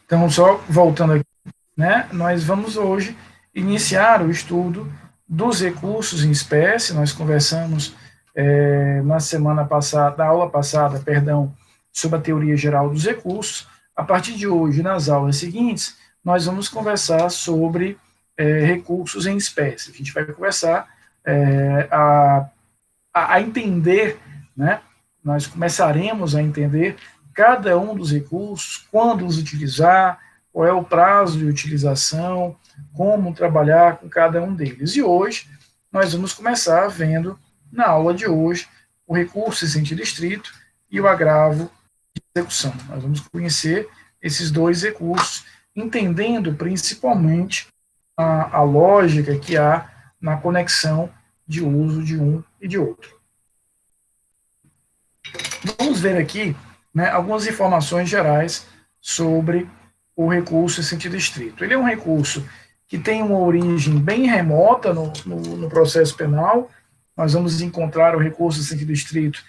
Então, só voltando aqui, né, nós vamos hoje iniciar o estudo dos recursos em espécie. Nós conversamos na semana passada, na aula passada, perdão, sobre a teoria geral dos recursos. A partir de hoje, nas aulas seguintes, nós vamos conversar sobre recursos em espécie. A gente vai conversar a entender, né? Nós começaremos a entender cada um dos recursos, quando os utilizar, qual é o prazo de utilização, como trabalhar com cada um deles. E hoje nós vamos começar vendo, na aula de hoje, o recurso em sentido estrito e o agravo de execução. Nós vamos conhecer esses dois recursos, entendendo principalmente a lógica que há na conexão de uso de um e de outro. Vamos ver aqui, né, algumas informações gerais sobre o recurso em sentido estrito. Ele é um recurso que tem uma origem bem remota no processo penal. Nós vamos encontrar o recurso em sentido estrito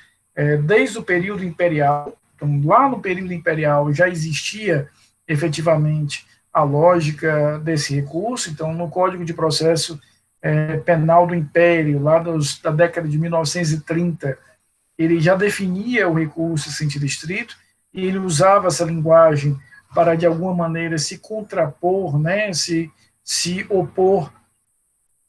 desde o período imperial. Então, lá no período imperial já existia efetivamente a lógica desse recurso. Então, no Código de Processo Penal do Império, lá da década de 1930, ele já definia o recurso em sentido estrito e ele usava essa linguagem para, de alguma maneira, se contrapor, né, se opor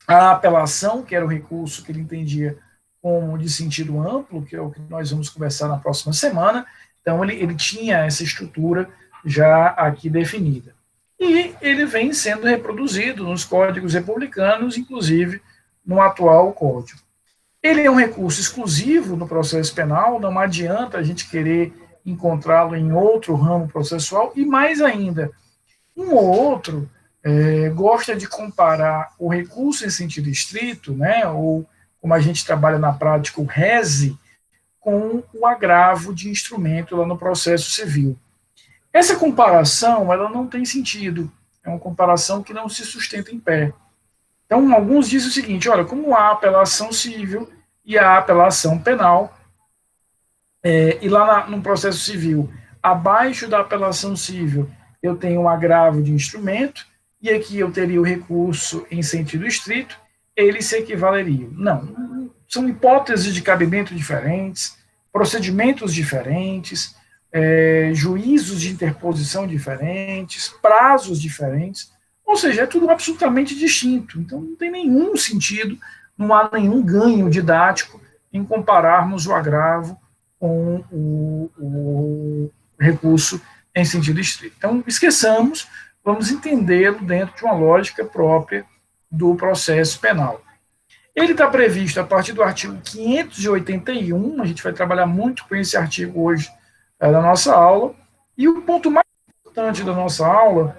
à apelação, que era o recurso que ele entendia como de sentido amplo, que é o que nós vamos conversar na próxima semana. Então, ele tinha essa estrutura já aqui definida. E ele vem sendo reproduzido nos códigos republicanos, inclusive no atual código. Ele é um recurso exclusivo no processo penal, não adianta a gente querer encontrá-lo em outro ramo processual, e mais ainda, um ou outro gosta de comparar o recurso em sentido estrito, né, ou como a gente trabalha na prática, o rese, com o agravo de instrumento lá no processo civil. Essa comparação, ela não tem sentido, é uma comparação que não se sustenta em pé. Então, alguns dizem o seguinte, olha, como há apelação civil e há apelação penal, e lá no processo civil, abaixo da apelação civil, eu tenho um agravo de instrumento, e aqui eu teria o recurso em sentido estrito, eles se equivaleriam. Não, são hipóteses de cabimento diferentes, procedimentos diferentes, juízos de interposição diferentes, prazos diferentes, ou seja, é tudo absolutamente distinto. Então, não tem nenhum sentido, não há nenhum ganho didático em compararmos o agravo com o recurso em sentido estrito. Então, esqueçamos, vamos entendê-lo dentro de uma lógica própria do processo penal. Ele está previsto a partir do artigo 581, a gente vai trabalhar muito com esse artigo hoje na nossa aula, e o ponto mais importante da nossa aula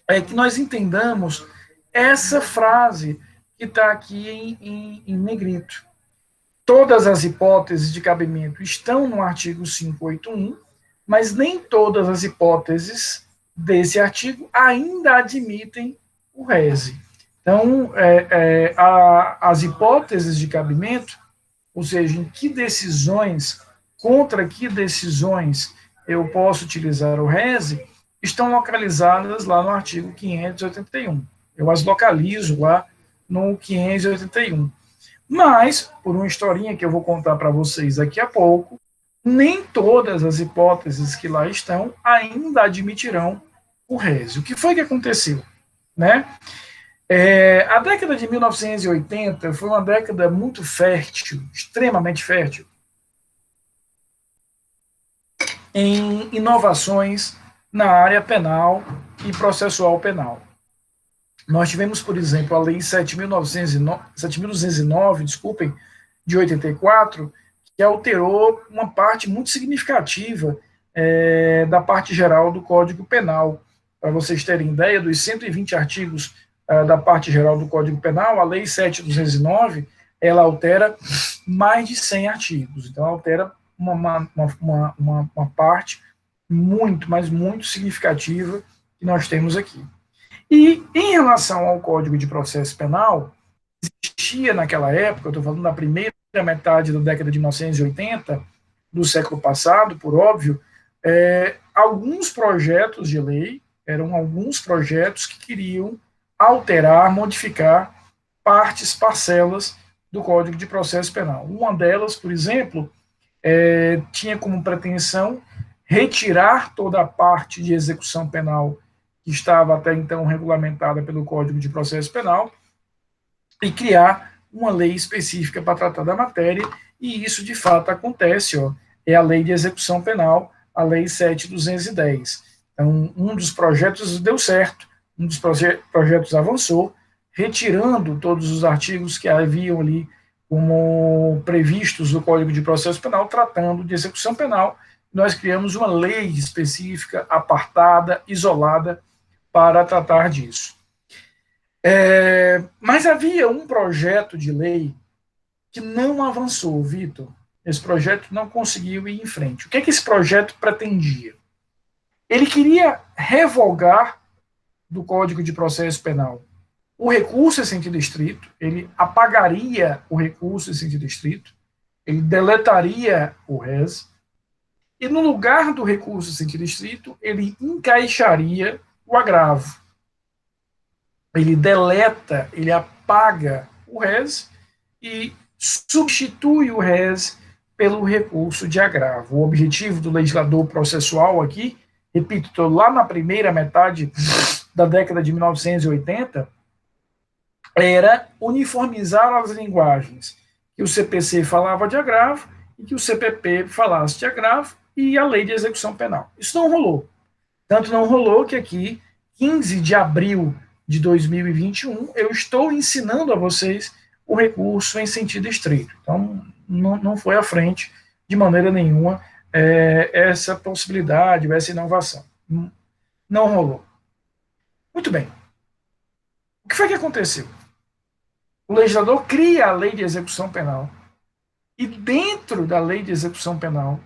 é que nós entendamos essa frase que está aqui em negrito. Todas as hipóteses de cabimento estão no artigo 581, mas nem todas as hipóteses desse artigo ainda admitem o rese. Então, as hipóteses de cabimento, ou seja, em que decisões, contra que decisões eu posso utilizar o rese, estão localizadas lá no artigo 581. Eu as localizo lá no 581. Mas, por uma historinha que eu vou contar para vocês daqui a pouco, nem todas as hipóteses que lá estão ainda admitirão o rese. O que foi que aconteceu? Né? A década de 1980 foi uma década muito fértil, extremamente fértil, em inovações na área penal e processual penal. Nós tivemos, por exemplo, a Lei 7.209, desculpem, de 84, que alterou uma parte muito significativa da parte geral do Código Penal. Para vocês terem ideia, dos 120 artigos da parte geral do Código Penal, a Lei 7.209, ela altera mais de 100 artigos. Então, altera uma parte muito, mas muito significativa que nós temos aqui. E, em relação ao Código de Processo Penal, existia naquela época, eu estou falando da primeira metade da década de 1980, do século passado, por óbvio, Alguns projetos de lei, eram alguns projetos que queriam alterar, modificar parcelas do Código de Processo Penal. Uma delas, por exemplo, tinha como pretensão retirar toda a parte de execução penal que estava até então regulamentada pelo Código de Processo Penal e criar uma lei específica para tratar da matéria, e isso de fato acontece, é a Lei de Execução Penal, a Lei 7.210. Então, um dos projetos deu certo, um dos projetos avançou, retirando todos os artigos que haviam ali como previstos no Código de Processo Penal, tratando de execução penal. Nós criamos uma lei específica, apartada, isolada, para tratar disso. Mas havia um projeto de lei que não avançou, Vitor. Esse projeto não conseguiu ir em frente. O que esse projeto pretendia? Ele queria revogar do Código de Processo Penal o recurso em sentido estrito, ele apagaria o recurso em sentido estrito, ele deletaria o res, e no lugar do recurso em sentido estrito, ele encaixaria o agravo. Ele deleta, ele apaga o res e substitui o res pelo recurso de agravo. O objetivo do legislador processual aqui, repito, estou lá na primeira metade da década de 1980, era uniformizar as linguagens, que o CPC falava de agravo e que o CPP falasse de agravo e a lei de execução penal. Isso não rolou. Tanto não rolou que aqui, 15 de abril de 2021, eu estou ensinando a vocês o recurso em sentido estrito. Então, não foi à frente de maneira nenhuma essa possibilidade, essa inovação. Não rolou. Muito bem. O que foi que aconteceu? O legislador cria a lei de execução penal e dentro da lei de execução penal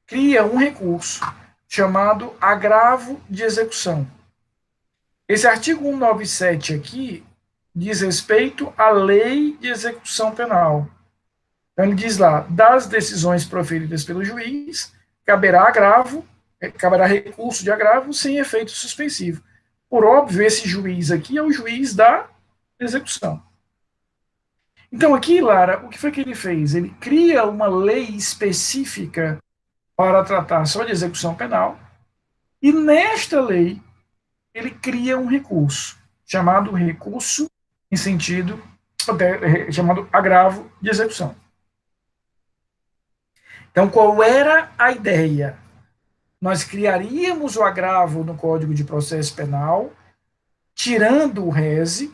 cria um recurso chamado agravo de execução. Esse artigo 197 aqui diz respeito à lei de execução penal. Então ele diz lá, das decisões proferidas pelo juiz, caberá recurso de agravo sem efeito suspensivo. Por óbvio, esse juiz aqui é o juiz da execução. Então aqui, Lara, o que foi que ele fez? Ele cria uma lei específica para tratar só de execução penal, e nesta lei ele cria um recurso, chamado recurso em sentido, chamado agravo de execução. Então, qual era a ideia? Nós criaríamos o agravo no Código de Processo Penal, tirando o rese,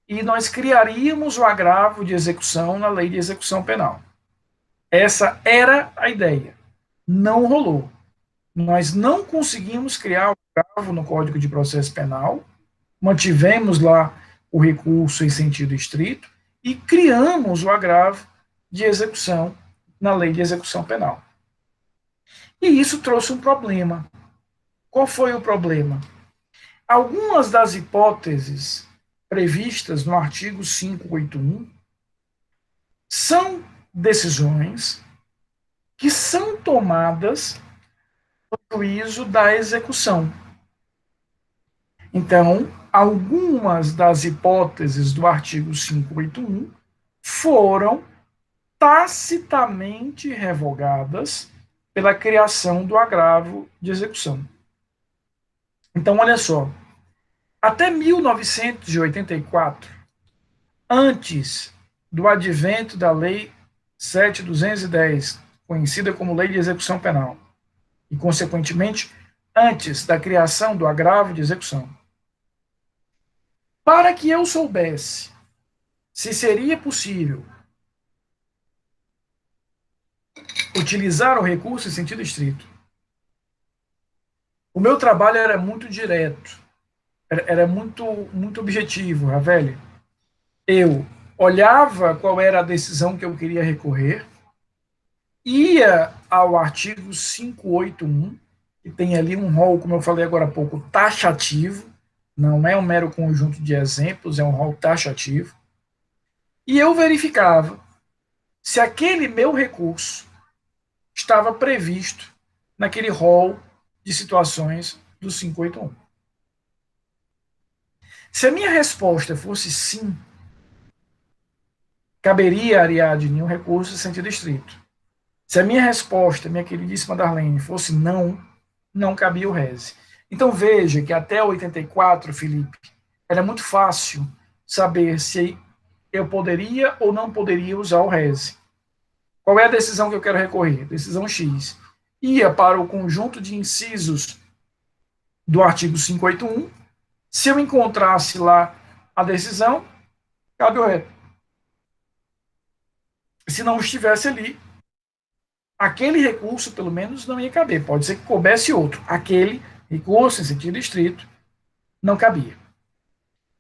e nós criaríamos o agravo de execução na lei de execução penal. Essa era a ideia. Não rolou. Nós não conseguimos criar o agravo no Código de Processo Penal, mantivemos lá o recurso em sentido estrito e criamos o agravo de execução na lei de execução penal. E isso trouxe um problema. Qual foi o problema? Algumas das hipóteses previstas no artigo 581 são decisões que são tomadas no juízo da execução. Então, algumas das hipóteses do artigo 581 foram tacitamente revogadas pela criação do agravo de execução. Então, olha só, até 1984, antes do advento da Lei 7.210, conhecida como Lei de Execução Penal, e, consequentemente, antes da criação do agravo de execução, para que eu soubesse se seria possível utilizar o recurso em sentido estrito, o meu trabalho era muito direto, era muito objetivo, Ravelli. Eu olhava qual era a decisão que eu queria recorrer, ia ao artigo 581, que tem ali um rol, como eu falei agora há pouco, taxativo, não é um mero conjunto de exemplos, é um rol taxativo, e eu verificava se aquele meu recurso estava previsto naquele rol de situações do 581. Se a minha resposta fosse sim, caberia a Ariadne um recurso em sentido estrito. Se a minha resposta, minha queridíssima Darlene, fosse não, não cabia o rese. Então veja que até 84, Felipe, era muito fácil saber se eu poderia ou não poderia usar o rese. Qual é a decisão que eu quero recorrer? Decisão X. Ia para o conjunto de incisos do artigo 581. Se eu encontrasse lá a decisão, cabe o ré. Se não estivesse ali, aquele recurso, pelo menos, não ia caber. Pode ser que coubesse outro. Aquele recurso, em sentido estrito, não cabia.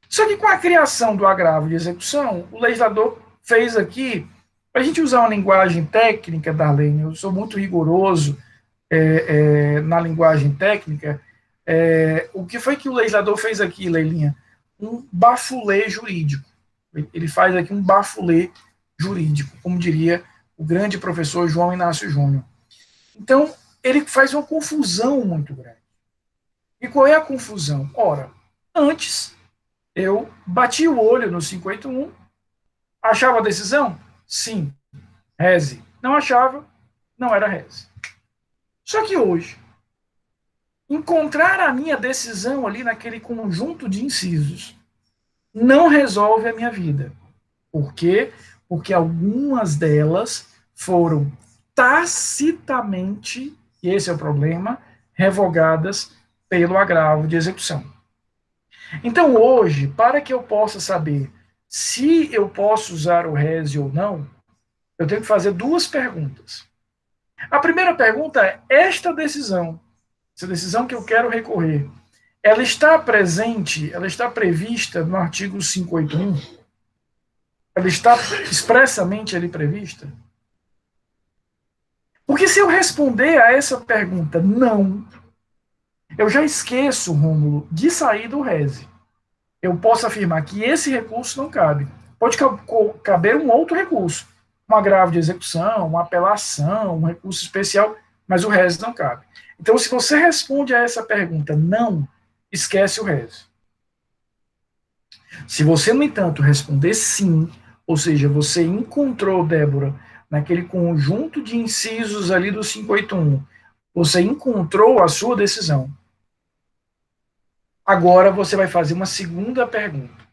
Só que com a criação do agravo de execução, o legislador fez aqui, para a gente usar uma linguagem técnica, Darlene, eu sou muito rigoroso na linguagem técnica, o que foi que o legislador fez aqui, Leilinha? Um bafulê jurídico. Ele faz aqui um bafulê jurídico, como diria o grande professor João Inácio Júnior. Então, ele faz uma confusão muito grande. E qual é a confusão? Ora, antes, eu bati o olho no 581, achava a decisão? Sim, reze. Não achava? Não era reze. Só que hoje, encontrar a minha decisão ali naquele conjunto de incisos não resolve a minha vida. Por quê? Porque algumas delas foram tacitamente, e esse é o problema, revogadas pelo agravo de execução. Então, hoje, para que eu possa saber se eu posso usar o rese ou não, eu tenho que fazer duas perguntas. A primeira pergunta é: esta decisão, essa decisão que eu quero recorrer, ela está presente, ela está prevista no artigo 581? Ela está expressamente ali prevista? Porque se eu responder a essa pergunta não, eu já esqueço, Rômulo, de sair do rese. Eu posso afirmar que esse recurso não cabe. Pode caber um outro recurso, um agravo de execução, uma apelação, um recurso especial, mas o rese não cabe. Então, se você responde a essa pergunta não, esquece o rese. Se você, no entanto, responder sim, ou seja, você encontrou, Débora, naquele conjunto de incisos ali do 581, você encontrou a sua decisão. Agora você vai fazer uma segunda pergunta.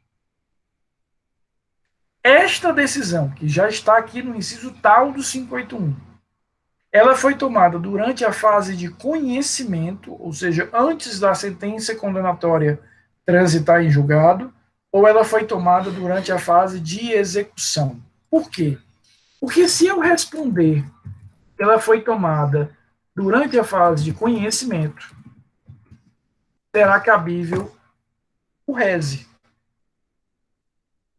Esta decisão, que já está aqui no inciso tal do 581, ela foi tomada durante a fase de conhecimento, ou seja, antes da sentença condenatória transitar em julgado, ou ela foi tomada durante a fase de execução. Por quê? Porque se eu responder que ela foi tomada durante a fase de conhecimento, será cabível o rese.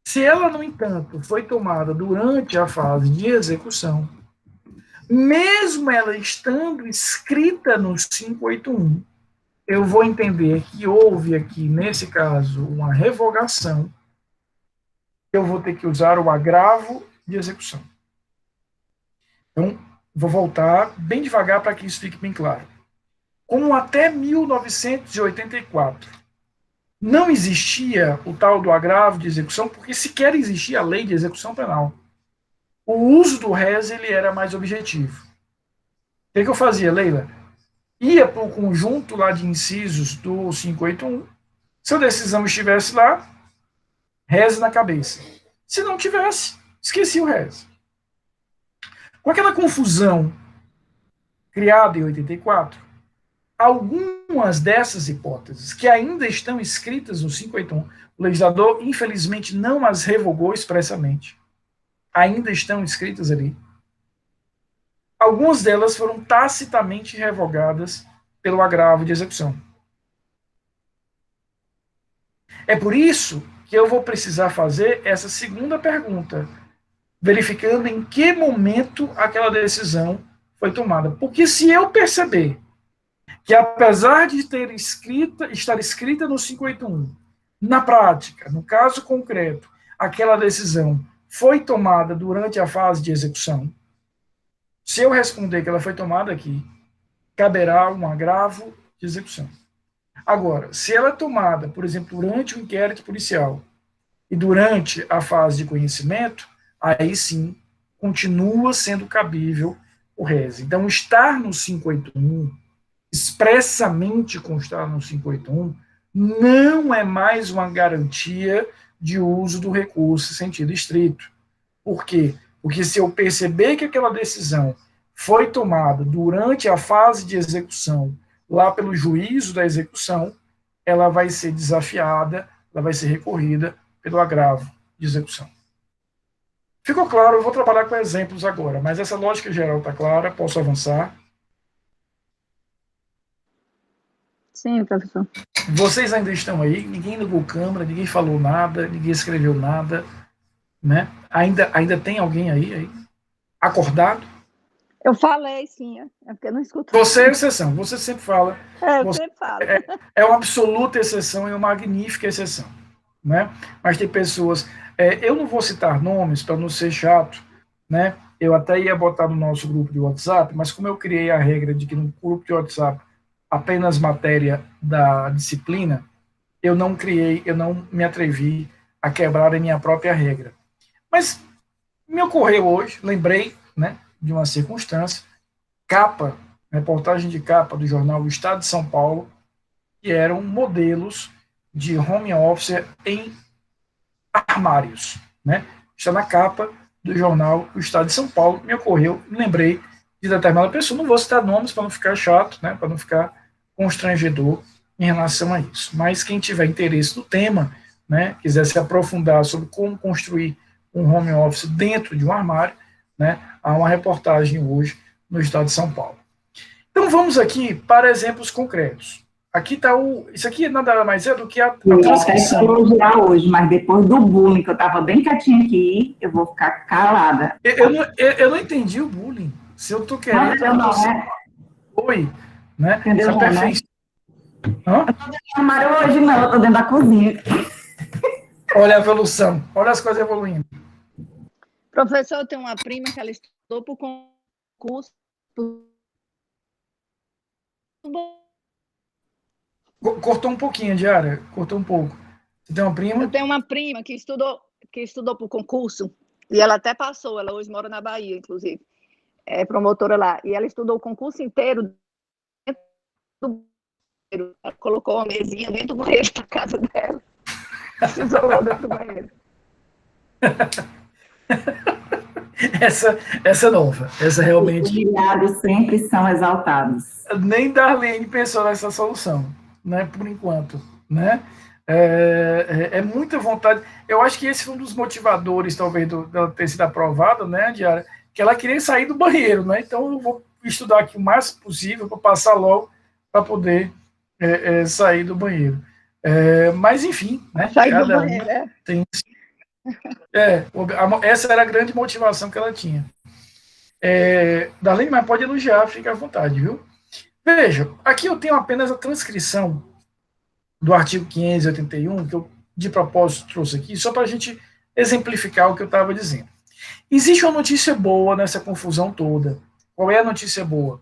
Se ela, no entanto, foi tomada durante a fase de execução, mesmo ela estando escrita no 581, eu vou entender que houve aqui, nesse caso, uma revogação, eu vou ter que usar o agravo de execução. Então, vou voltar bem devagar para que isso fique bem claro. Como até 1984 não existia o tal do agravo de execução, porque sequer existia a lei de execução penal. O uso do rese ele era mais objetivo. O que eu fazia, Leila? Ia para o conjunto lá de incisos do 581, se a decisão estivesse lá, reze na cabeça. Se não tivesse, esqueci o reze. Com aquela confusão criada em 84, algumas dessas hipóteses que ainda estão escritas no 581, o legislador, infelizmente, não as revogou expressamente, ainda estão escritas ali. Algumas delas foram tacitamente revogadas pelo agravo de execução. É por isso que eu vou precisar fazer essa segunda pergunta, verificando em que momento aquela decisão foi tomada. Porque se eu perceber que, apesar de estar escrita no 581, na prática, no caso concreto, aquela decisão foi tomada durante a fase de execução, se eu responder que ela foi tomada aqui, caberá um agravo de execução. Agora, se ela é tomada, por exemplo, durante o inquérito policial e durante a fase de conhecimento, aí sim continua sendo cabível o RES. Então, estar no 581, expressamente constar no 581, não é mais uma garantia de uso do recurso em sentido estrito. Por quê? Porque se eu perceber que aquela decisão foi tomada durante a fase de execução, lá pelo juízo da execução, ela vai ser desafiada, ela vai ser recorrida pelo agravo de execução. Ficou claro? Eu vou trabalhar com exemplos agora, mas essa lógica geral está clara, posso avançar? Sim, professor. Vocês ainda estão aí, ninguém ligou câmera, ninguém falou nada, ninguém escreveu nada, né? Ainda tem alguém aí acordado? Eu falei, sim, é porque eu não escuto. Você é exceção, você sempre fala. Eu sempre falo. É uma absoluta exceção e uma magnífica exceção, né? Mas tem pessoas. Eu não vou citar nomes para não ser chato, né? Eu até ia botar no nosso grupo de WhatsApp, mas como eu criei a regra de que no grupo de WhatsApp apenas matéria da disciplina, eu não me atrevi a quebrar a minha própria regra. Mas me ocorreu hoje, lembrei, né, de uma circunstância, capa, reportagem de capa do jornal O Estado de São Paulo, que eram modelos de home office em armários, né? Está na capa do jornal O Estado de São Paulo, me ocorreu, me lembrei de determinada pessoa, não vou citar nomes para não ficar chato, né, para não ficar constrangedor em relação a isso. Mas quem tiver interesse no tema, né, quiser se aprofundar sobre como construir um home office dentro de um armário, né, há uma reportagem hoje no Estado de São Paulo. Então vamos aqui para exemplos concretos. Aqui está isso aqui nada mais é do que a transcrição. Eu vou elogiar hoje, mas depois do bullying, que eu estava bem quietinha aqui, eu vou ficar calada. Eu não entendi o bullying. Se eu estou querendo... Não, né? Oi, né? Entendeu, Essa perfeição. Né? Eu estou dentro do armário hoje, não, eu estou dentro da cozinha. Olha a evolução, olha as coisas evoluindo. Professor, eu tenho uma prima que ela estudou por concurso. Cortou um pouquinho, Diara, cortou um pouco. Você tem uma prima? Eu tenho uma prima que estudou por concurso, e ela até passou, ela hoje mora na Bahia, inclusive, é promotora lá, e ela estudou o concurso inteiro dentro do banheiro. Ela colocou uma mesinha dentro do banheiro da casa dela, se isolou dentro do banheiro. Essa é nova, essa realmente... Os humilhados sempre são exaltados. Nem Darlene pensou nessa solução, né, por enquanto, né? É muita vontade. Eu acho que esse foi um dos motivadores, talvez, dela ter sido aprovada, né, Diara, que ela queria sair do banheiro, né? Então eu vou estudar aqui o mais possível para passar logo para poder sair do banheiro. Mas enfim, né? Sair do banheiro, tem... essa era a grande motivação que ela tinha. Darlene, mas pode elogiar, fica à vontade, viu? Veja, aqui eu tenho apenas a transcrição do artigo 581, que eu, de propósito, trouxe aqui, só para a gente exemplificar o que eu estava dizendo. Existe uma notícia boa nessa confusão toda. Qual é a notícia boa?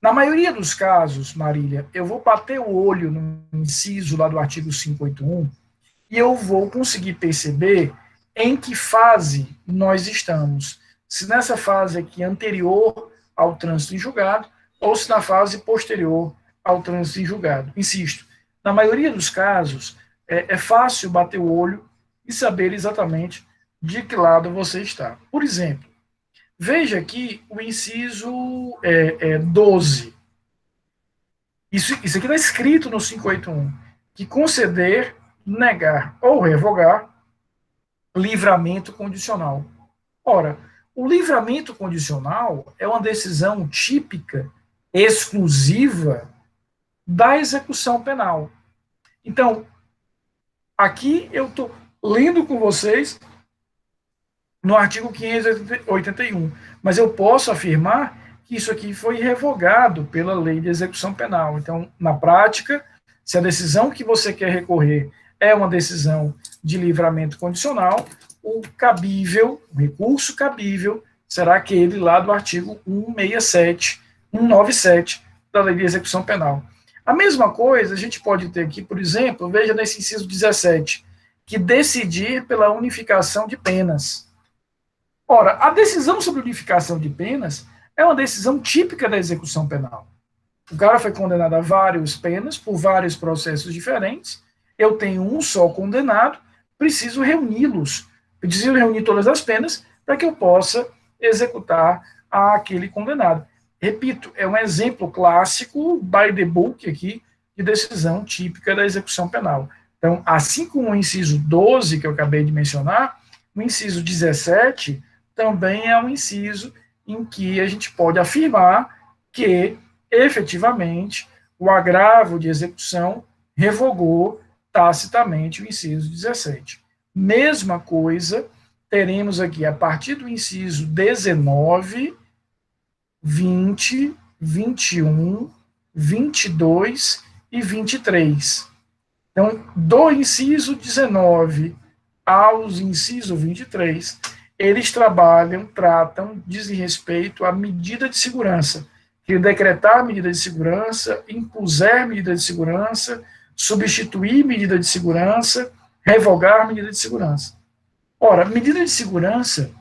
Na maioria dos casos, Marília, eu vou bater o olho no inciso lá do artigo 581 e eu vou conseguir perceber em que fase nós estamos. Se nessa fase aqui anterior ao trânsito em julgado, ou se na fase posterior ao trânsito em julgado. Insisto, na maioria dos casos, é fácil bater o olho e saber exatamente de que lado você está. Por exemplo, veja aqui o inciso 12. Isso aqui está escrito no 581, que conceder, negar ou revogar livramento condicional. Ora, o livramento condicional é uma decisão típica, exclusiva da execução penal. Então, aqui eu estou lendo com vocês no artigo 581, mas eu posso afirmar que isso aqui foi revogado pela lei de execução penal. Então, na prática, se a decisão que você quer recorrer é uma decisão de livramento condicional, o recurso cabível será aquele lá do artigo 197 da Lei de Execução Penal. A mesma coisa a gente pode ter aqui, por exemplo, veja nesse inciso 17, que decidir pela unificação de penas. Ora, a decisão sobre unificação de penas é uma decisão típica da execução penal. O cara foi condenado a várias penas por vários processos diferentes, eu tenho um só condenado, preciso reuni-los, preciso reunir todas as penas para que eu possa executar aquele condenado. Repito, é um exemplo clássico, by the book aqui, de decisão típica da execução penal. Então, assim como o inciso 12, que eu acabei de mencionar, o inciso 17 também é um inciso em que a gente pode afirmar que, efetivamente, o agravo de execução revogou tacitamente o inciso 17. Mesma coisa, teremos aqui, a partir do inciso 19, 20, 21, 22 e 23. Então, do inciso 19 aos inciso 23, eles tratam, dizem respeito à medida de segurança, que decretar medida de segurança, impuser medida de segurança, substituir medida de segurança, revogar medida de segurança. Ora, medida de segurança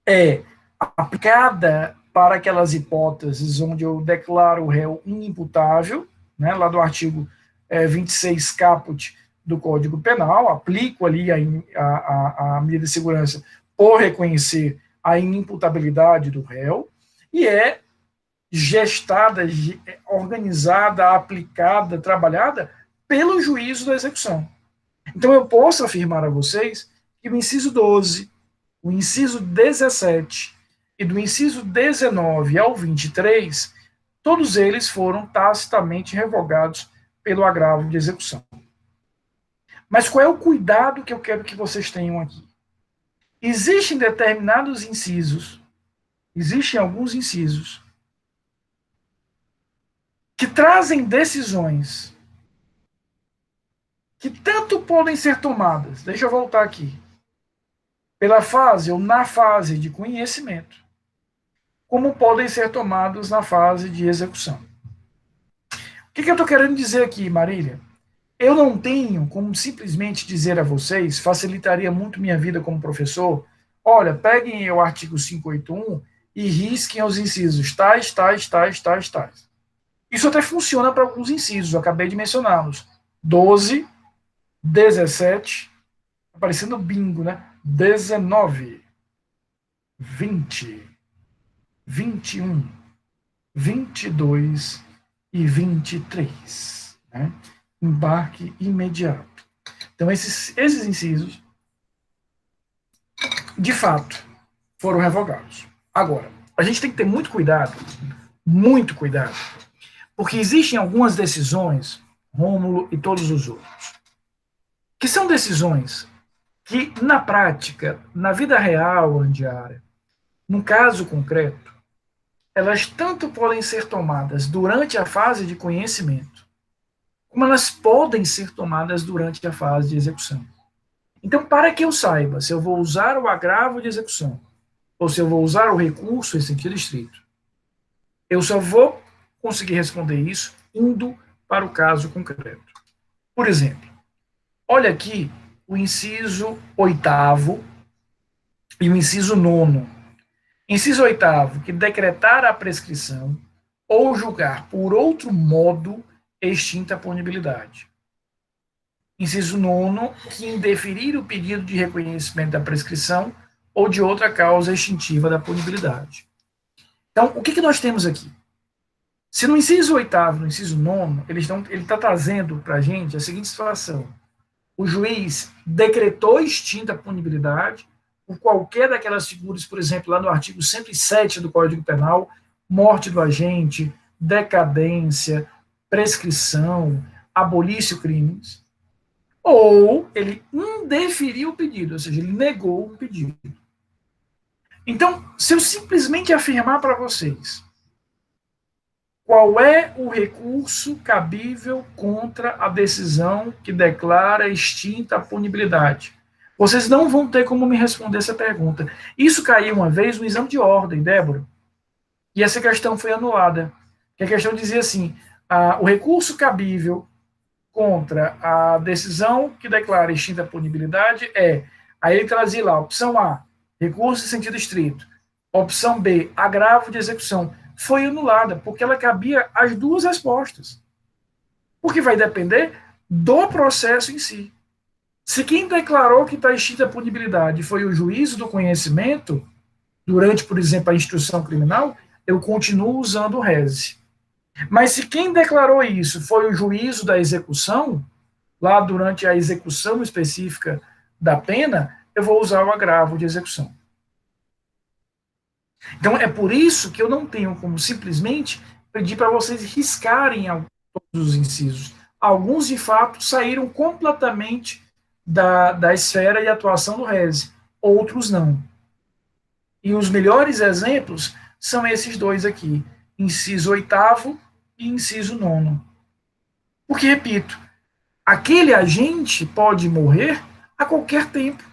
é aplicada para aquelas hipóteses onde eu declaro o réu inimputável, né, lá do artigo 26 caput do Código Penal, aplico ali a medida de segurança por reconhecer a inimputabilidade do réu, e é gestada, organizada, aplicada, trabalhada pelo juízo da execução. Então, eu posso afirmar a vocês que o inciso 12, o inciso 17 e do inciso 19 ao 23, todos eles foram tacitamente revogados pelo agravo de execução. Mas qual é o cuidado que eu quero que vocês tenham aqui? Existem determinados incisos, existem alguns incisos, que trazem decisões que tanto podem ser tomadas, deixa eu voltar aqui, pela fase ou na fase de conhecimento, como podem ser tomados na fase de execução. O que eu estou querendo dizer aqui, Marília? Eu não tenho como simplesmente dizer a vocês, facilitaria muito minha vida como professor, olha, peguem o artigo 581 e risquem os incisos tais, tais, tais, tais, tais. Isso até funciona para alguns incisos, eu acabei de mencioná-los. 12, 17, aparecendo bingo, né? 19, 20, 21, 22 e 23, né? Embarque imediato. Então, esses incisos, de fato, foram revogados. Agora, a gente tem que ter muito cuidado, porque existem algumas decisões, Rômulo e todos os outros, que são decisões que, na prática, na vida real, diária, no caso concreto, elas tanto podem ser tomadas durante a fase de conhecimento, como elas podem ser tomadas durante a fase de execução. Então, para que eu saiba se eu vou usar o agravo de execução ou se eu vou usar o recurso em sentido estrito, eu só vou conseguir responder isso indo para o caso concreto. Por exemplo, olha aqui o inciso 8º e o inciso 9º. Inciso 8º, que decretar a prescrição ou julgar por outro modo extinta a punibilidade. Inciso 9º, que indeferir o pedido de reconhecimento da prescrição ou de outra causa extintiva da punibilidade. Então, o que nós temos aqui? Se no inciso 8º, no inciso 9º, ele está trazendo para a gente a seguinte situação. O juiz decretou extinta a punibilidade por qualquer daquelas figuras, por exemplo, lá no artigo 107 do Código Penal, morte do agente, decadência, prescrição, abolício crimes, ou ele indeferiu o pedido, ou seja, ele negou o pedido. Então, se eu simplesmente afirmar para vocês qual é o recurso cabível contra a decisão que declara extinta a punibilidade, vocês não vão ter como me responder essa pergunta. Isso caiu uma vez no exame de ordem, Débora, e essa questão foi anulada. que a questão dizia assim, o recurso cabível contra a decisão que declara extinta a punibilidade aí ele trazia lá, opção A, recurso em sentido estrito, opção B, agravo de execução, foi anulada, porque ela cabia as duas respostas. Porque vai depender do processo em si. Se quem declarou que está extinta a punibilidade foi o juízo do conhecimento, durante, por exemplo, a instrução criminal, eu continuo usando o rese. Mas se quem declarou isso foi o juízo da execução, lá durante a execução específica da pena, eu vou usar o agravo de execução. Então, é por isso que eu não tenho como simplesmente pedir para vocês riscarem todos os incisos. Alguns, de fato, saíram completamente da esfera e atuação do rese, outros não. E os melhores exemplos são esses dois aqui, inciso 8º e inciso 9º. Porque, repito, aquele agente pode morrer a qualquer tempo.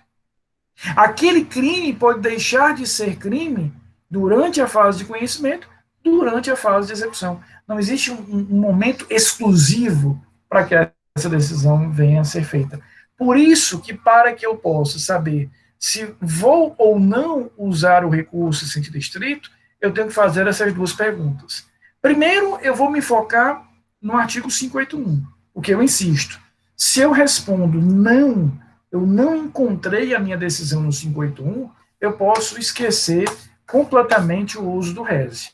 Aquele crime pode deixar de ser crime durante a fase de conhecimento, durante a fase de execução. Não existe um momento exclusivo para que essa decisão venha a ser feita. Por isso que, para que eu possa saber se vou ou não usar o recurso em sentido estrito, eu tenho que fazer essas duas perguntas. Primeiro, eu vou me focar no artigo 581, porque eu insisto, se eu respondo não, eu não encontrei a minha decisão no 581, eu posso esquecer completamente o uso do rese.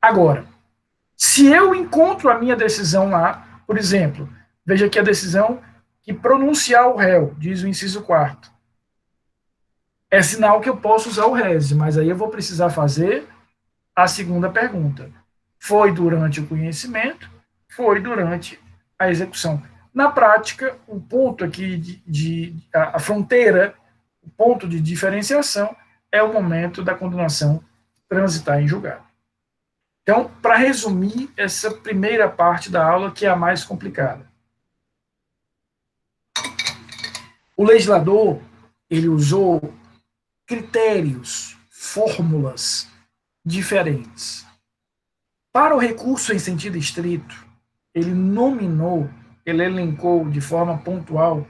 Agora, se eu encontro a minha decisão lá, por exemplo, veja aqui a decisão que pronunciar o réu, diz o inciso 4º, é sinal que eu posso usar o rese, mas aí eu vou precisar fazer a segunda pergunta. Foi durante o conhecimento? Foi durante a execução. Na prática, o ponto aqui a fronteira, o ponto de diferenciação é o momento da condenação transitar em julgado. Então, para resumir essa primeira parte da aula, que é a mais complicada. O legislador, ele usou critérios, fórmulas diferentes. Para o recurso em sentido estrito, ele nominou, ele elencou de forma pontual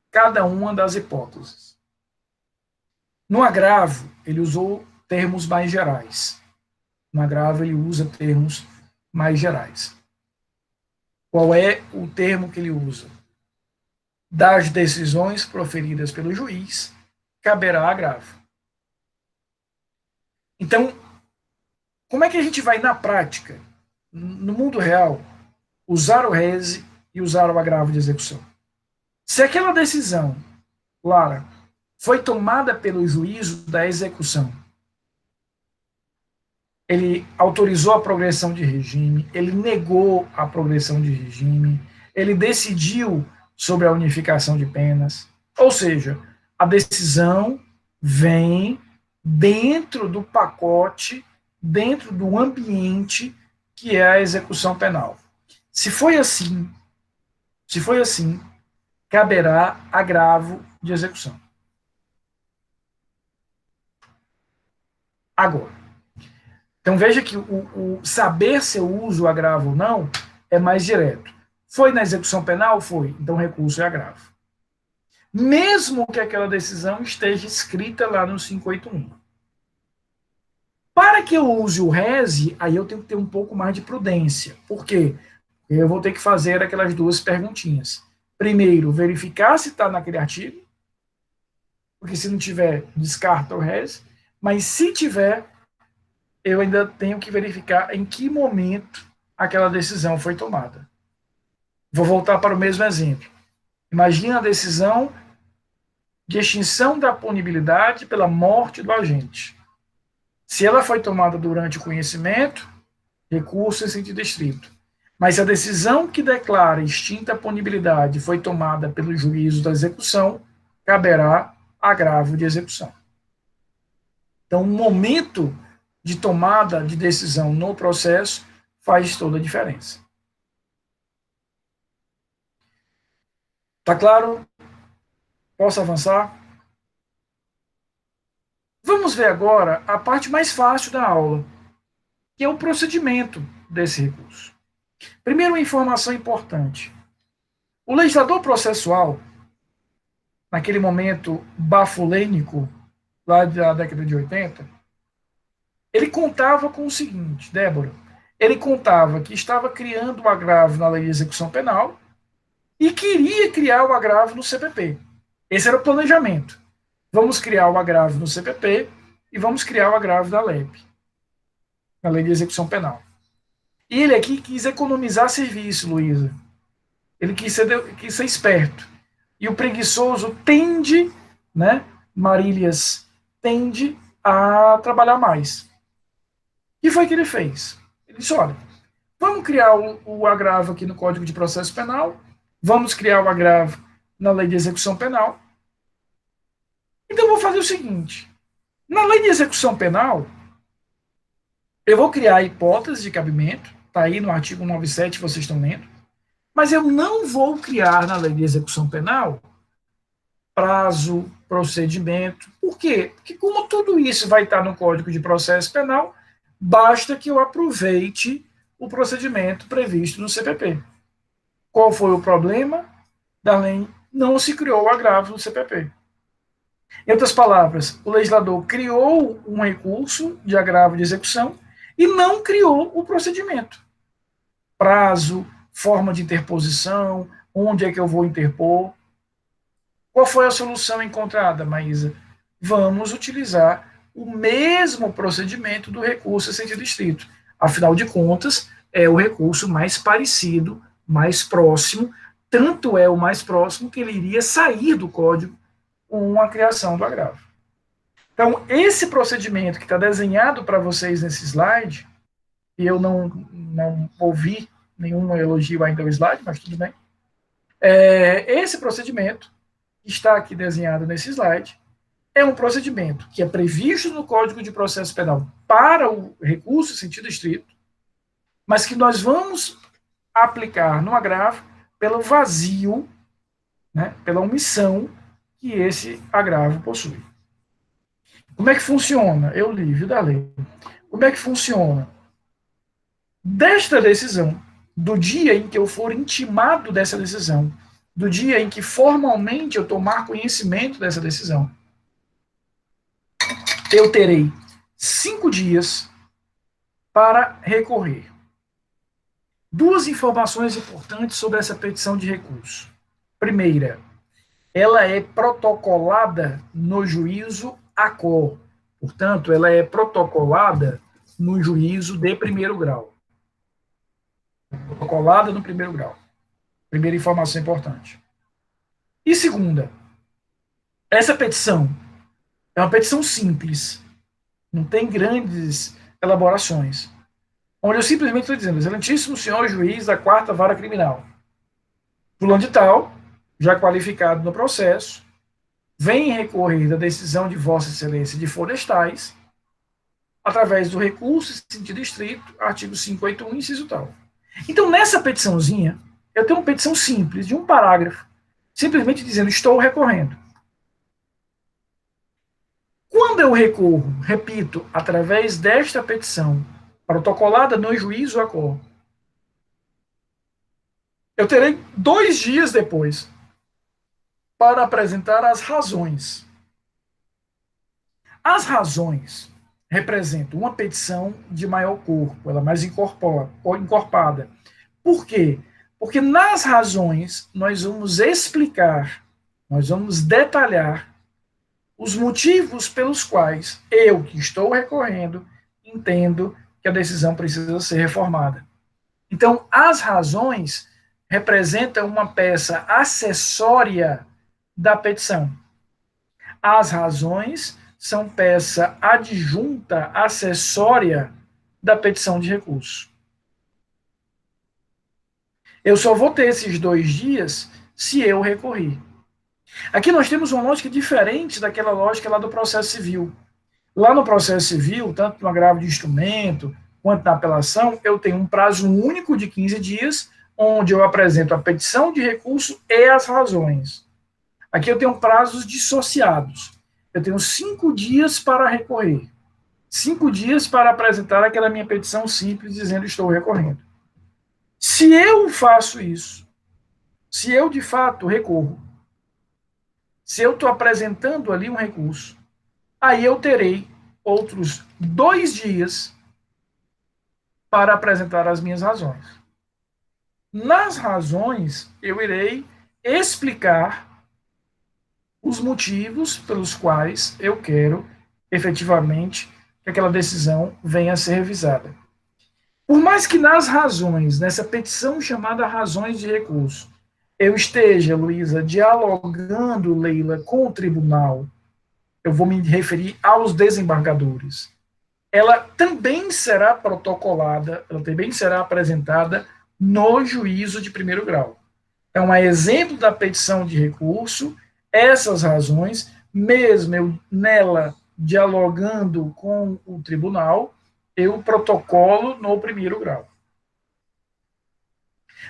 cada uma das hipóteses. No agravo, ele usou termos mais gerais. No agravo, ele usa termos mais gerais. Qual é o termo que ele usa? Das decisões proferidas pelo juiz, caberá agravo. Então, como é que a gente vai, na prática, no mundo real, usar o rese e usar o agravo de execução? Se aquela decisão, Lara, foi tomada pelo juízo da execução, ele autorizou a progressão de regime, ele negou a progressão de regime, ele decidiu sobre a unificação de penas, ou seja, a decisão vem dentro do pacote, dentro do ambiente que é a execução penal. Se foi assim, caberá agravo de execução. Agora, então veja que o saber se eu uso o agravo ou não é mais direto. Foi na execução penal? Foi. Então recurso é agravo. Mesmo que aquela decisão esteja escrita lá no 581. Para que eu use o rese, aí eu tenho que ter um pouco mais de prudência. Por quê? Eu vou ter que fazer aquelas duas perguntinhas. Primeiro, verificar se está naquele artigo, porque se não tiver, descarta o rese. Mas se tiver, eu ainda tenho que verificar em que momento aquela decisão foi tomada. Vou voltar para o mesmo exemplo. Imagina a decisão de extinção da punibilidade pela morte do agente. Se ela foi tomada durante o conhecimento, recurso em sentido estrito. Mas se a decisão que declara extinta a punibilidade foi tomada pelo juízo da execução, caberá agravo de execução. Então, o momento de tomada de decisão no processo faz toda a diferença. Tá claro? Posso avançar? Vamos ver agora a parte mais fácil da aula, que é o procedimento desse recurso. Primeiro, uma informação importante. O legislador processual, naquele momento bafulênico, lá da década de 80, ele contava com o seguinte, Débora, ele contava que estava criando o agravo na lei de execução penal e queria criar o agravo no CPP. Esse era o planejamento. Vamos criar o agravo no CPP e vamos criar o agravo da LEP, na lei de execução penal. E ele aqui quis economizar serviço, Luísa. Ele quis ser esperto. E o preguiçoso tende, né, Marílias, tende a trabalhar mais. O que foi que ele fez? Ele disse, olha, vamos criar o agravo aqui no Código de Processo Penal, vamos criar o agravo na Lei de Execução Penal. Então, eu vou fazer o seguinte, na Lei de Execução Penal, eu vou criar a hipótese de cabimento, está aí no artigo 97, vocês estão lendo, mas eu não vou criar na Lei de Execução Penal prazo, procedimento. Por quê? Porque como tudo isso vai estar no Código de Processo Penal, basta que eu aproveite o procedimento previsto no CPP. Qual foi o problema? Darlene, não se criou o agravo no CPP. Em outras palavras, o legislador criou um recurso de agravo de execução e não criou o procedimento. Prazo, forma de interposição, onde é que eu vou interpor. Qual foi a solução encontrada, Maísa? Vamos utilizar o mesmo procedimento do recurso em sentido estrito. Afinal de contas, é o recurso mais parecido, mais próximo, tanto é o mais próximo que ele iria sair do código com a criação do agravo. Então, esse procedimento que está desenhado para vocês nesse slide, e eu não ouvi nenhum elogio ainda ao slide, mas tudo bem, esse procedimento que está aqui desenhado nesse slide é um procedimento que é previsto no Código de Processo Penal para o recurso em sentido estrito, mas que nós vamos aplicar no agravo pelo vazio, né, pela omissão que esse agravo possui. Como é que funciona? Eu livro da lei. Como é que funciona? Desta decisão, do dia em que eu for intimado dessa decisão, do dia em que formalmente eu tomar conhecimento dessa decisão, eu terei 5 dias para recorrer. Duas informações importantes sobre essa petição de recurso. Primeira, ela é protocolada no juízo ACO. Portanto, ela é protocolada no juízo de primeiro grau. Protocolada no primeiro grau. Primeira informação importante. E segunda, essa petição é uma petição simples, não tem grandes elaborações, onde eu simplesmente estou dizendo, excelentíssimo senhor juiz da 4ª Vara Criminal, fulano de tal, já qualificado no processo, vem recorrer da decisão de Vossa Excelência de Florestais, através do recurso em sentido estrito, artigo 581, inciso tal. Então, nessa petiçãozinha, eu tenho uma petição simples, de um parágrafo, simplesmente dizendo, estou recorrendo. Quando eu recorro, repito, através desta petição, protocolada no juízo ACO, eu terei 2 dias depois para apresentar as razões. As razões representam uma petição de maior corpo, ela é mais encorpada. Por quê? Porque nas razões nós vamos explicar, nós vamos detalhar os motivos pelos quais eu, que estou recorrendo, entendo que a decisão precisa ser reformada. Então, as razões representam uma peça acessória da petição. As razões são peça adjunta, acessória da petição de recurso. Eu só vou ter esses 2 dias se eu recorrer. Aqui nós temos uma lógica diferente daquela lógica lá do processo civil. Lá no processo civil, tanto no agravo de instrumento quanto na apelação, eu tenho um prazo único de 15 dias, onde eu apresento a petição de recurso e as razões. Aqui eu tenho prazos dissociados. Eu tenho 5 dias para recorrer. 5 dias para apresentar aquela minha petição simples dizendo estou recorrendo. Se eu faço isso, se eu de fato recorro, se eu estou apresentando ali um recurso, aí eu terei outros 2 dias para apresentar as minhas razões. Nas razões, eu irei explicar os motivos pelos quais eu quero efetivamente que aquela decisão venha a ser revisada. Por mais que nas razões, nessa petição chamada razões de recurso, eu esteja, Luísa, dialogando, Leila, com o tribunal, eu vou me referir aos desembargadores, ela também será protocolada, ela também será apresentada no juízo de primeiro grau. Então, a exemplo da petição de recurso, essas razões, mesmo eu nela dialogando com o tribunal, eu protocolo no primeiro grau.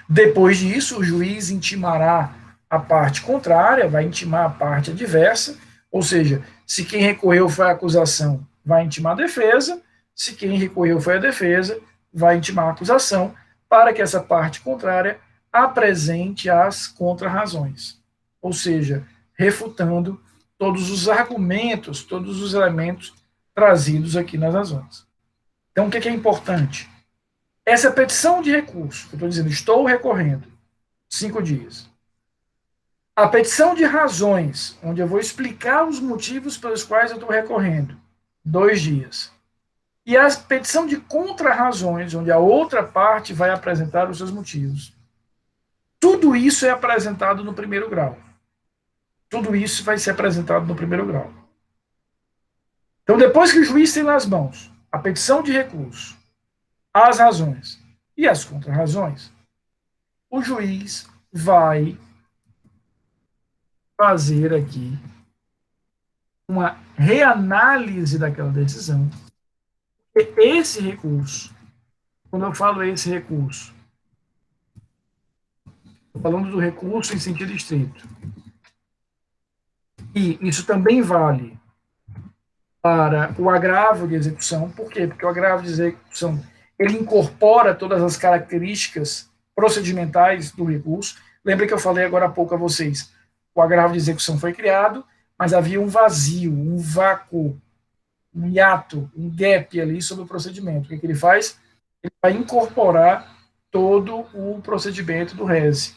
Depois disso, o juiz intimará a parte contrária, vai intimar a parte adversa, ou seja, se quem recorreu foi a acusação, vai intimar a defesa, se quem recorreu foi a defesa, vai intimar a acusação, para que essa parte contrária apresente as contrarrazões, ou seja, refutando todos os argumentos, todos os elementos trazidos aqui nas razões. Então, o que é importante? Essa petição de recurso, eu estou dizendo, estou recorrendo, 5 dias. A petição de razões, onde eu vou explicar os motivos pelos quais eu estou recorrendo, 2 dias. E a petição de contrarrazões, onde a outra parte vai apresentar os seus motivos. Tudo isso é apresentado no primeiro grau. Tudo isso vai ser apresentado no primeiro grau. Então, depois que o juiz tem nas mãos a petição de recurso, as razões e as contrarrazões, o juiz vai fazer aqui uma reanálise daquela decisão. Esse recurso, quando eu falo esse recurso, estou falando do recurso em sentido estrito. E isso também vale para o agravo de execução. Por quê? Porque o agravo de execução ele incorpora todas as características procedimentais do recurso. Lembra que eu falei agora há pouco a vocês, o agravo de execução foi criado, mas havia um vazio, um vácuo, um hiato, um gap ali sobre o procedimento. O que ele faz? Ele vai incorporar todo o procedimento do RESE.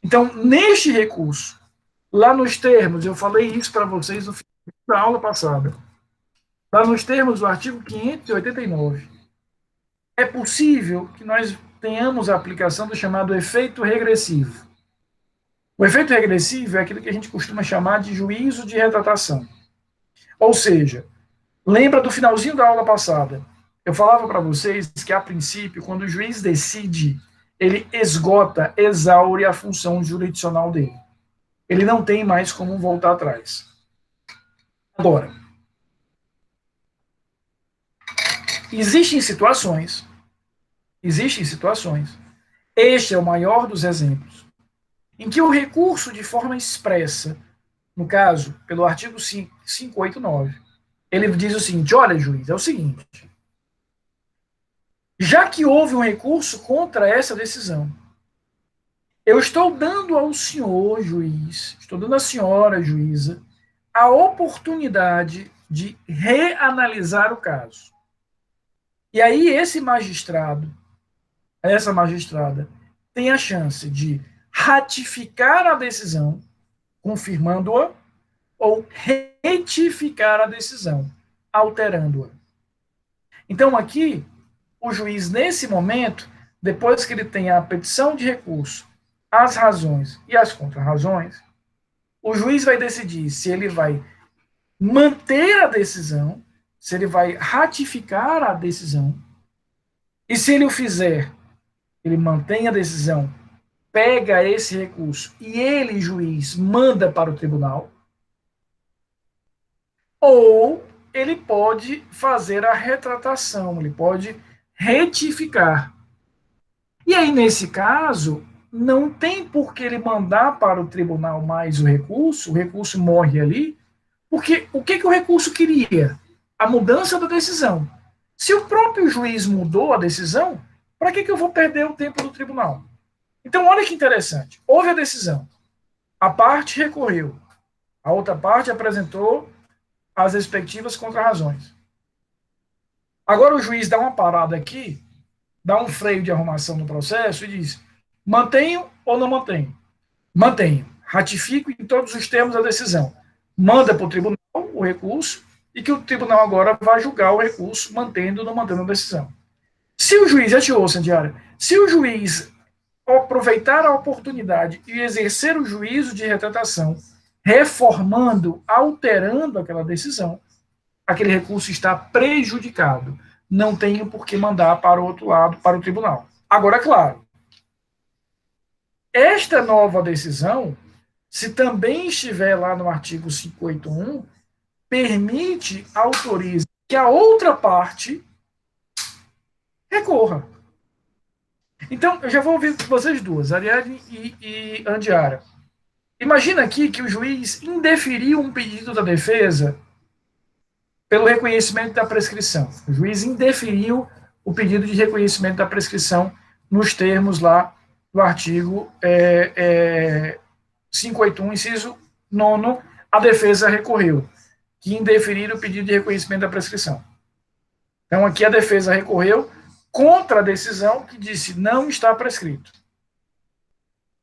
Então, neste recurso, lá nos termos, eu falei isso para vocês no final da aula passada, lá nos termos do artigo 589, é possível que nós tenhamos a aplicação do chamado efeito regressivo. O efeito regressivo é aquilo que a gente costuma chamar de juízo de retratação. Ou seja, lembra do finalzinho da aula passada, eu falava para vocês que, a princípio, quando o juiz decide, ele esgota, exaure a função jurisdicional dele. Ele não tem mais como voltar atrás. Agora, existem situações, este é o maior dos exemplos, em que o recurso de forma expressa, no caso, pelo artigo 589, ele diz o seguinte: olha, juiz, é o seguinte, já que houve um recurso contra essa decisão, eu estou dando ao senhor, juiz, estou dando à senhora, juíza, a oportunidade de reanalisar o caso. E aí esse magistrado, essa magistrada, tem a chance de ratificar a decisão, confirmando-a, ou retificar a decisão, alterando-a. Então, aqui, o juiz, nesse momento, depois que ele tem a petição de recurso, as razões e as contrarrazões, o juiz vai decidir se ele vai manter a decisão, se ele vai ratificar a decisão, e se ele o fizer, ele mantém a decisão, pega esse recurso e ele, juiz, manda para o tribunal, ou ele pode fazer a retratação, ele pode retificar. E aí, nesse caso, não tem por que ele mandar para o tribunal mais o recurso morre ali, porque o que o recurso queria? a mudança da decisão. Se o próprio juiz mudou a decisão, para que eu vou perder o tempo do tribunal? Então, olha que interessante. Houve a decisão. A parte recorreu. A outra parte apresentou as respectivas contrarrazões. Agora o juiz dá uma parada aqui, dá um freio de arrumação no processo e diz: mantenho ou não mantenho? Mantenho. Ratifico em todos os termos a decisão. Manda para o tribunal o recurso e que o tribunal agora vai julgar o recurso, mantendo ou não mantendo a decisão. Se o juiz, Sandiara, se o juiz aproveitar a oportunidade e exercer o juízo de retratação, reformando, alterando aquela decisão, aquele recurso está prejudicado. Não tenho por que mandar para o outro lado, para o tribunal. Agora, claro, esta nova decisão, se também estiver lá no artigo 581, permite, autoriza que a outra parte recorra. Então, eu já vou ouvir vocês duas, Ariadne e Andiara. Imagina aqui que o juiz indeferiu um pedido da defesa pelo reconhecimento da prescrição. O juiz indeferiu o pedido de reconhecimento da prescrição nos termos lá do artigo 581, inciso 9, a defesa recorreu, que indeferir o pedido de reconhecimento da prescrição. Então, aqui a defesa recorreu contra a decisão que disse não está prescrito.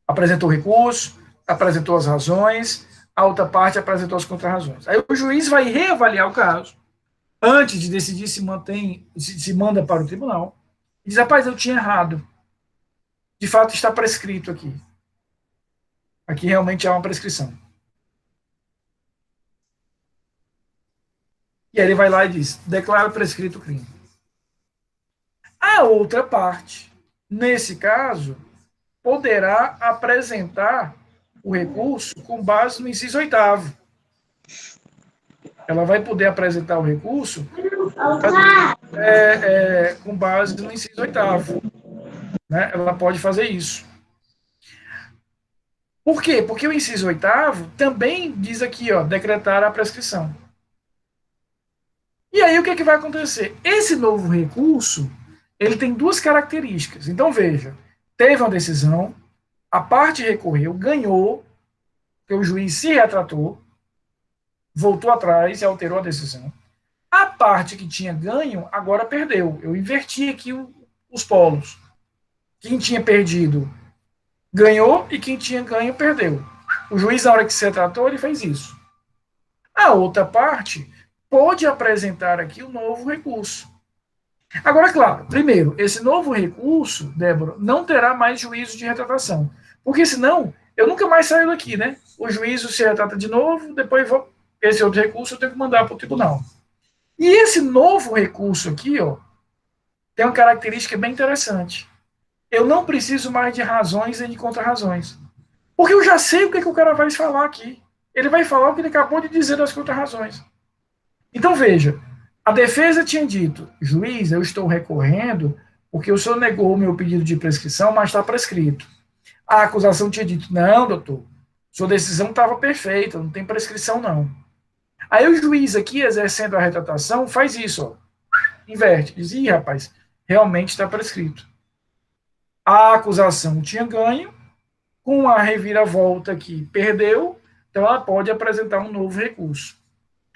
Apresentou recurso, apresentou as razões, a outra parte apresentou as contrarrazões. Aí o juiz vai reavaliar o caso, antes de decidir se manda para o tribunal, e diz: rapaz, eu tinha errado. De fato, está prescrito aqui. Aqui realmente há uma prescrição. E aí ele vai lá e diz: declara prescrito o crime. A outra parte, nesse caso, poderá apresentar o recurso com base no inciso 8º. Ela vai poder apresentar o recurso com base no inciso 8º. Né? Ela pode fazer isso. Por quê? Porque o inciso 8º também diz aqui, ó, decretar a prescrição. E aí o que, que vai acontecer? Esse novo recurso, ele tem duas características. Então, veja, teve uma decisão, a parte recorreu, ganhou, porque o juiz se retratou, voltou atrás e alterou a decisão. A parte que tinha ganho, agora perdeu. Eu inverti aqui os polos. Quem tinha perdido ganhou e quem tinha ganho perdeu. O juiz, na hora que se retratou, ele fez isso. A outra parte pode apresentar aqui o novo recurso. Agora, claro, primeiro, esse novo recurso, Débora, não terá mais juízo de retratação. Porque senão, eu nunca mais saio daqui, né? O juízo se retrata de novo, depois esse outro recurso eu tenho que mandar para o tribunal. E esse novo recurso aqui, ó, tem uma característica bem interessante. Eu não preciso mais de razões e de contrarrazões. Porque eu já sei o que o cara vai falar aqui. Ele vai falar o que ele acabou de dizer das contrarrazões. Então, veja, a defesa tinha dito: juiz, eu estou recorrendo porque o senhor negou o meu pedido de prescrição, mas está prescrito. A acusação tinha dito: não, doutor, sua decisão estava perfeita, não tem prescrição, não. Aí o juiz aqui, exercendo a retratação, faz isso, ó, inverte, diz: ih, rapaz, realmente está prescrito. A acusação tinha ganho, com a reviravolta que perdeu, então ela pode apresentar um novo recurso.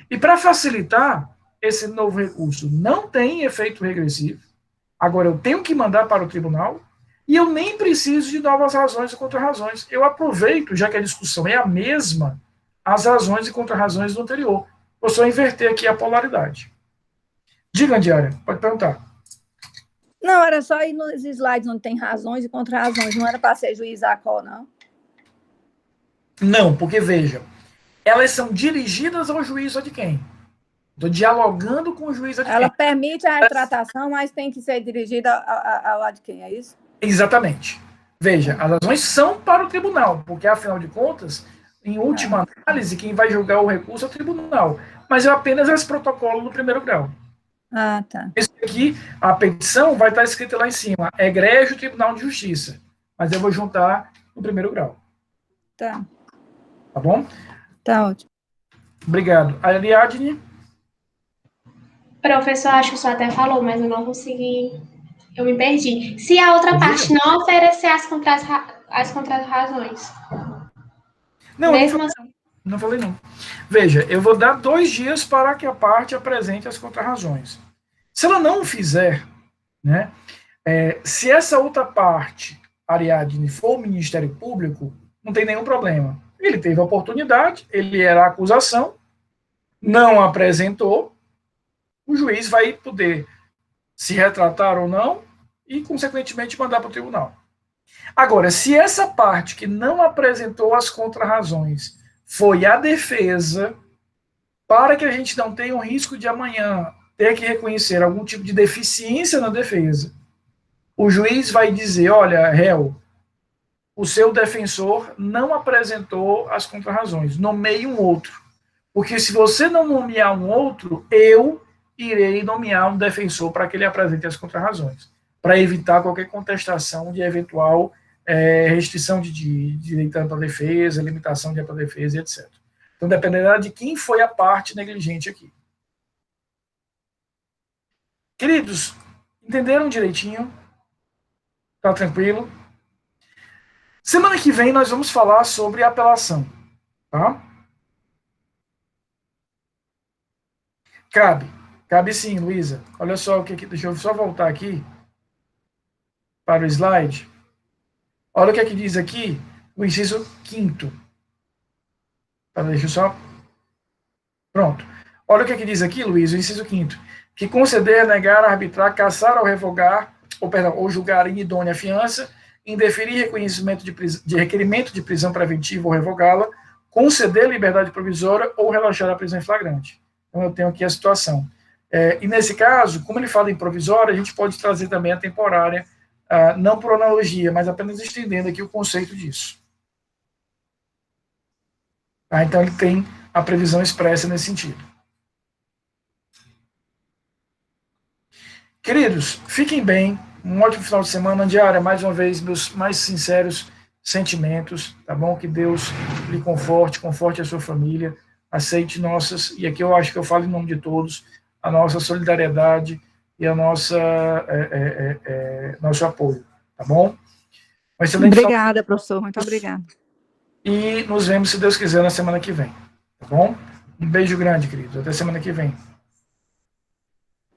E para facilitar, esse novo recurso não tem efeito regressivo. Agora, eu tenho que mandar para o tribunal e eu nem preciso de novas razões e contrarrazões. Eu aproveito, já que a discussão é a mesma, as razões e contrarrazões do anterior. Vou só inverter aqui a polaridade. Diga, Andiara, pode perguntar. Não, era só ir nos slides onde tem razões e contrarrazões. Não era para ser juiz ACO, não? Não, porque, veja, elas são dirigidas ao juiz de quem? Estou dialogando com o juiz de quem? Ela permite a retratação, mas tem que ser dirigida ao de quem, é isso? Exatamente. Veja, as razões são para o tribunal, porque, afinal de contas, em última análise, quem vai julgar o recurso é o tribunal. Mas é apenas esse protocolo do primeiro grau. Ah, tá. Esse aqui, a petição vai estar escrita lá em cima: egrégio Tribunal de Justiça. Mas eu vou juntar no primeiro grau. Tá. Tá bom? Tá ótimo. Obrigado. Ariadne? Professor, acho que o senhor até falou, mas eu não consegui. Eu me perdi. Se a outra parte não oferecer as contrarrazões. Não, eu não Mesmo falei assim. não. Não falei não. Veja, eu vou dar 2 dias para que a parte apresente as contrarrazões. Se ela não fizer, né, se essa outra parte, Ariadne, for o Ministério Público, não tem nenhum problema. Ele teve a oportunidade, ele era a acusação, não apresentou, o juiz vai poder se retratar ou não e, consequentemente, mandar para o tribunal. Agora, se essa parte que não apresentou as contrarrazões foi a defesa, para que a gente não tenha o risco de amanhã ter que reconhecer algum tipo de deficiência na defesa, o juiz vai dizer, olha, réu, o seu defensor não apresentou as contrarrazões, nomeie um outro. Porque se você não nomear um outro, eu irei nomear um defensor para que ele apresente as contrarrazões, para evitar qualquer contestação de eventual restrição de direito à defesa, limitação de ampla defesa, etc. Então, dependerá de quem foi a parte negligente aqui. Queridos, entenderam direitinho? Tá tranquilo? Semana que vem nós vamos falar sobre apelação, tá? Cabe sim, Luísa. Olha só o que deixa eu só voltar aqui para o slide. Olha o que é que diz aqui o inciso 5º. Deixa eu só. Pronto. Olha o que é que diz aqui, Luiz, o inciso 5º. Que conceder, negar, arbitrar, cassar ou revogar, ou julgar inidônea a fiança, indeferir reconhecimento de requerimento de prisão preventiva ou revogá-la, conceder liberdade provisória ou relaxar a prisão em flagrante. Então, eu tenho aqui a situação. E nesse caso, como ele fala em provisória, a gente pode trazer também a temporária, não por analogia, mas apenas estendendo aqui o conceito disso. Então, ele tem a previsão expressa nesse sentido. Queridos, fiquem bem, um ótimo final de semana. Diária, mais uma vez, meus mais sinceros sentimentos, tá bom? Que Deus lhe conforte a sua família, aceite nossas, e aqui eu acho que eu falo em nome de todos, a nossa solidariedade e a nossa nosso apoio, tá bom? Obrigada, professor, muito obrigada. E nos vemos, se Deus quiser, na semana que vem, tá bom? Um beijo grande, querido, até semana que vem.